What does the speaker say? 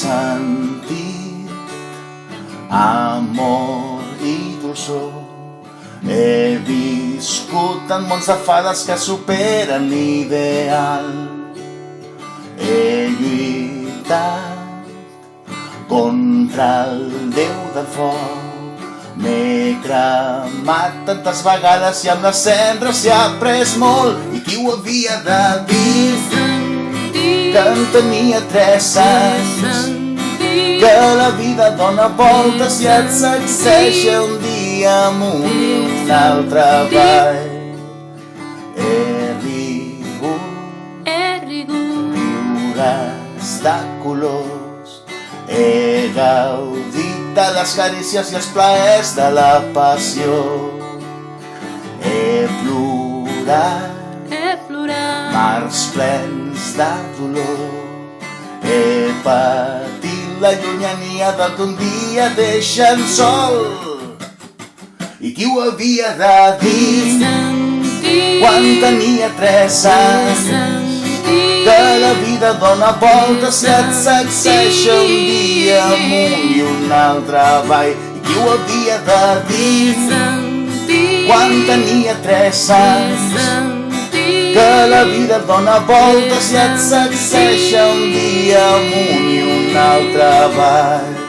sentit, amor i dolçor. He viscut en mons de fades que superen l'ideal. He lluitat contra el déu del foc. M'he cremat tantes vegades i amb les cendres s'hi ha après molt. I qui ho havia de dir? Que en tenia 3 anys. Que la vida dona voltes i et sacseja un dia amunt i un altre avall. He rigut, riures de colors. He gaudit de les carícies i els plaers de la passió. He plorat mars plens de dolor. He patit la llunyania del que un dia deixen sol. I qui ho havia de dir quan tenia 3 anys? Que la vida dona voltes i et sacseja un dia amunt i un altre avall. I qui ho havia de dir quan tenia 3 anys? Que la vida dona voltes i et sacseja un dia amunt i un altre avall.